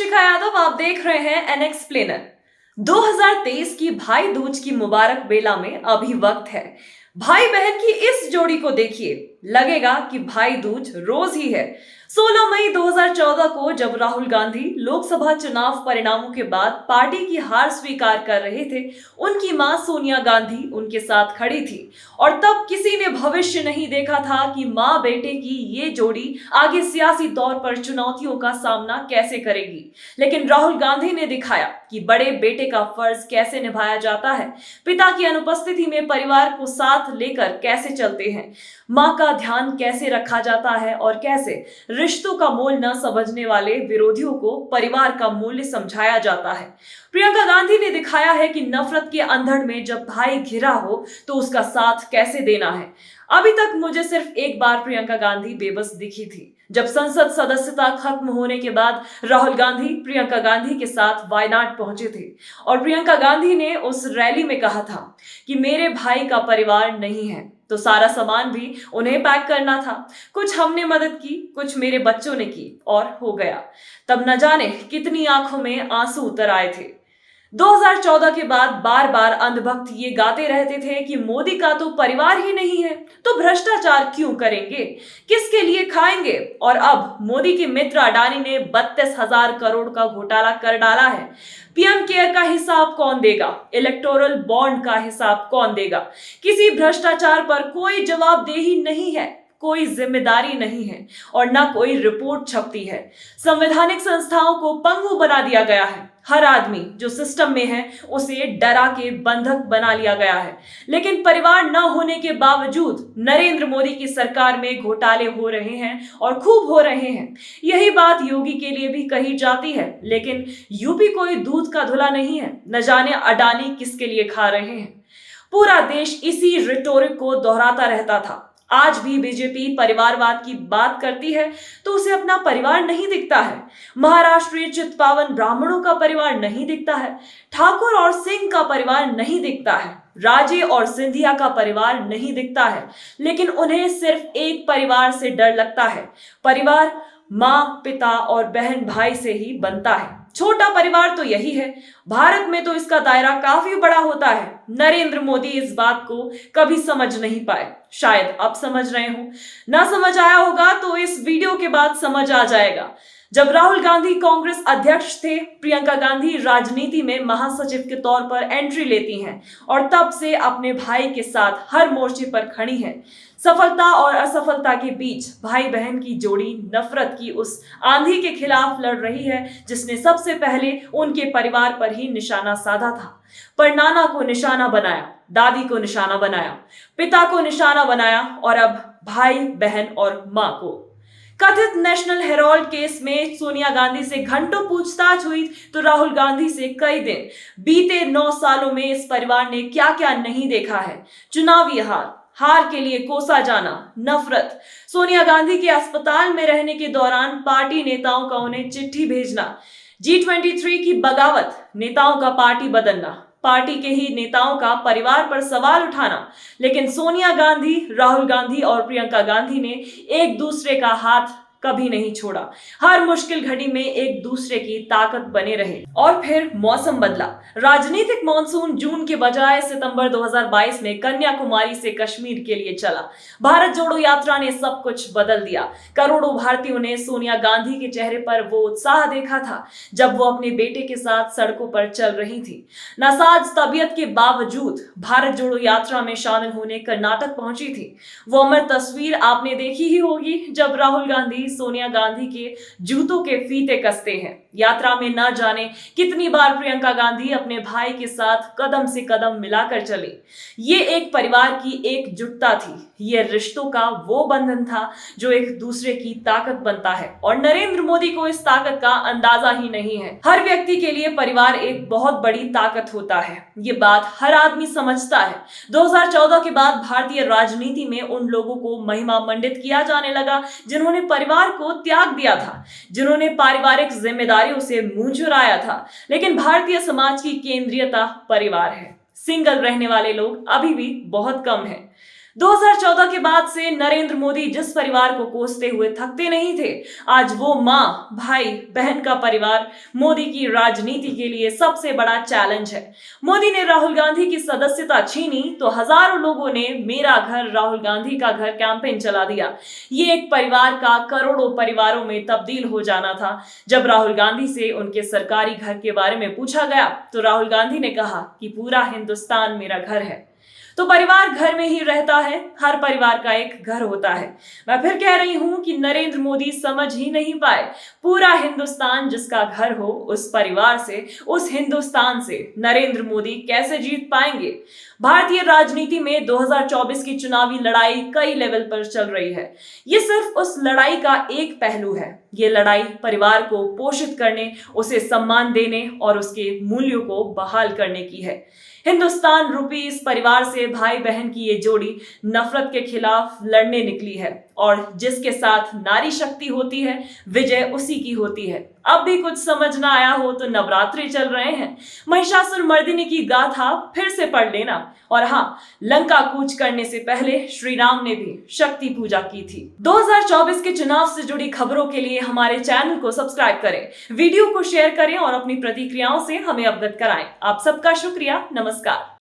शिखा यादव, आप देख रहे हैं एन एक्सप्लेनर। 2023 की भाई दूज की मुबारक बेला में अभी वक्त है। भाई बहन की इस जोड़ी को देखिए, लगेगा कि भाई दूज रोज ही है। 16 मई 2014 को जब राहुल गांधी लोकसभा चुनाव परिणामों के बाद पार्टी की हार स्वीकार कर रहे थे, उनकी मां सोनिया गांधी उनके साथ खड़ी थी। और तब किसी ने भविष्य नहीं देखा था कि मां बेटे की ये जोड़ी आगे सियासी तौर पर चुनौतियों का सामना कैसे करेगी। लेकिन राहुल गांधी ने दिखाया कि बड़े बेटे का फर्ज कैसे निभाया जाता है, पिता की अनुपस्थिति में परिवार को साथ लेकर कैसे चलते हैं, मां का ध्यान कैसे रखा जाता है और कैसे रिश्तों का मोल न समझने वाले विरोधियों को परिवार का मूल्य समझाया जाता है। प्रियंका गांधी ने दिखाया है कि नफरत के अंधड़ में जब भाई घिरा हो तो उसका साथ कैसे देना है। अभी तक मुझे सिर्फ एक बार प्रियंका गांधी बेबस दिखी थी, जब संसद सदस्यता खत्म होने के बाद राहुल गांधी प्रियंका गांधी के साथ वायनाड पहुंचे थे और प्रियंका गांधी ने उस रैली में कहा था कि मेरे भाई का परिवार नहीं है तो सारा सामान भी उन्हें पैक करना था। कुछ हमने मदद की, कुछ मेरे बच्चों ने की और हो गया। तब न जाने कितनी आंखों में आंसू उतर आए थे। 2014 के बाद बार बार अंधभक्त ये गाते रहते थे कि मोदी का तो परिवार ही नहीं है तो भ्रष्टाचार क्यों करेंगे, किसके लिए खाएंगे। और अब मोदी के मित्र अडानी ने 32,000 करोड़ का घोटाला कर डाला है। पीएम केयर का हिसाब कौन देगा, इलेक्टोरल बॉन्ड का हिसाब कौन देगा। किसी भ्रष्टाचार पर कोई जवाबदेही नहीं है, कोई जिम्मेदारी नहीं है और ना कोई रिपोर्ट छपती है। संवैधानिक संस्थाओं को पंगु बना दिया गया है। हर आदमी जो सिस्टम में है उसे डरा के बंधक बना लिया गया है। लेकिन परिवार न होने के बावजूद नरेंद्र मोदी की सरकार में घोटाले हो रहे हैं और खूब हो रहे हैं। यही बात योगी के लिए भी कही जाती है, लेकिन यूपी कोई दूध का धुला नहीं है। न जाने अडानी किसके लिए खा रहे हैं। पूरा देश इसी रिटोरिक को दोहराता रहता था। आज भी बीजेपी परिवारवाद की बात करती है तो उसे अपना परिवार नहीं दिखता है। महाराष्ट्रीय चित्पावन ब्राह्मणों का परिवार नहीं दिखता है, ठाकुर और सिंह का परिवार नहीं दिखता है, राजे और सिंधिया का परिवार नहीं दिखता है। लेकिन उन्हें सिर्फ एक परिवार से डर लगता है। परिवार माँ, पिता और बहन भाई से ही बनता है। छोटा परिवार तो यही है। भारत में तो इसका दायरा काफी बड़ा होता है। नरेंद्र मोदी इस बात को कभी समझ नहीं पाए, शायद अब समझ रहे हो। ना समझ आया होगा तो इस वीडियो के बाद समझ आ जाएगा। जब राहुल गांधी कांग्रेस अध्यक्ष थे, प्रियंका गांधी राजनीति में महासचिव के तौर पर एंट्री लेती हैं और तब से अपने भाई के साथ हर मोर्चे पर खड़ी हैं। सफलता और असफलता के बीच भाई बहन की जोड़ी नफरत की उस आंधी के खिलाफ लड़ रही है जिसने सबसे पहले उनके परिवार पर ही निशाना साधा था। पर नाना को निशाना बनाया, दादी को निशाना बनाया, पिता को निशाना बनाया और अब भाई बहन और मां को। कथित नेशनल हेराल्ड केस में सोनिया गांधी से घंटों पूछताछ हुई तो राहुल गांधी से कई दिन। बीते 9 सालों में इस परिवार ने क्या क्या नहीं देखा है। चुनावी हार के लिए कोसा जाना, नफरत, सोनिया गांधी के अस्पताल में रहने के दौरान पार्टी नेताओं का उन्हें चिट्ठी भेजना, G23 की बगावत, नेताओं का पार्टी बदलना, पार्टी के ही नेताओं का परिवार पर सवाल उठाना। लेकिन सोनिया गांधी, राहुल गांधी और प्रियंका गांधी ने एक दूसरे का हाथ कभी नहीं छोड़ा। हर मुश्किल घड़ी में एक दूसरे की ताकत बने रहे। और फिर मौसम बदला। राजनीतिक मॉनसून जून के बजाय सितंबर 2022 में कन्याकुमारी से कश्मीर के लिए चला। भारत जोड़ो यात्रा ने सब कुछ बदल दिया। करोड़ों भारतीयों ने सोनिया गांधी के चेहरे पर वो उत्साह देखा था जब वो अपने बेटे के साथ सड़कों पर चल रही थी। नासाज तबीयत के बावजूद भारत जोड़ो यात्रा में शामिल होने कर्नाटक पहुंची थी। वो अमर तस्वीर आपने देखी ही होगी जब राहुल गांधी सोनिया गांधी के जूतों के फीते कसते हैं। यात्रा में न जाने कितनी बार प्रियंका गांधी अपने भाई के साथ कदम से कदम मिलाकर चली। ये एक परिवार की एकजुटता थी। ये रिश्तों का वो बंधन था जो एक दूसरे की ताकत बनता है और नरेंद्र मोदी को इस ताकत का अंदाजा ही नहीं है। हर व्यक्ति के लिए परिवार एक बहुत बड़ी ताकत होता है। ये बात हर आदमी समझता है। 2014 के बाद भारतीय राजनीति में उन लोगों को महिमा मंडित किया जाने लगा जिन्होंने परिवार को त्याग दिया था, जिन्होंने पारिवारिक जिम्मेदारियों से मुंह चुराया था। लेकिन भारतीय समाज की केंद्रीयता परिवार है। सिंगल रहने वाले लोग अभी भी बहुत कम हैं। 2014 के बाद से नरेंद्र मोदी जिस परिवार को कोसते हुए थकते नहीं थे, आज वो माँ, भाई, बहन का परिवार मोदी की राजनीति के लिए सबसे बड़ा चैलेंज है। मोदी ने राहुल गांधी की सदस्यता छीनी तो हजारों लोगों ने मेरा घर राहुल गांधी का घर कैंपेन चला दिया। ये एक परिवार का करोड़ों परिवारों में तब्दील हो जाना था। जब राहुल गांधी से उनके सरकारी घर के बारे में पूछा गया तो राहुल गांधी ने कहा कि पूरा हिंदुस्तान मेरा घर है। तो परिवार घर में ही रहता है, हर परिवार का एक घर होता है। मैं फिर कह रही हूं कि नरेंद्र मोदी समझ ही नहीं पाए, पूरा हिंदुस्तान जिसका घर हो, उस परिवार से, उस हिंदुस्तान से नरेंद्र मोदी कैसे जीत पाएंगे। भारतीय राजनीति में 2024 की चुनावी लड़ाई कई लेवल पर चल रही है। ये सिर्फ उस लड़ाई का एक पहलू है। ये लड़ाई परिवार को पोषित करने, उसे सम्मान देने और उसके मूल्यों को बहाल करने की है। हिंदुस्तान रूपी इस परिवार से भाई बहन की ये जोड़ी नफरत के खिलाफ लड़ने निकली है और जिसके साथ नारी शक्ति होती है, विजय उसी की होती है। अब भी कुछ समझ ना आया हो तो नवरात्रि चल रहे हैं, महिषासुर मर्दिनी की गाथा फिर से पढ़ लेना। और हाँ, लंका कूच करने से पहले श्री राम ने भी शक्ति पूजा की थी। 2024 के चुनाव से जुड़ी खबरों के लिए हमारे चैनल को सब्सक्राइब करें, वीडियो को शेयर करें और अपनी प्रतिक्रियाओं से हमें अवगत कराएं। आप सबका शुक्रिया। नमस्कार।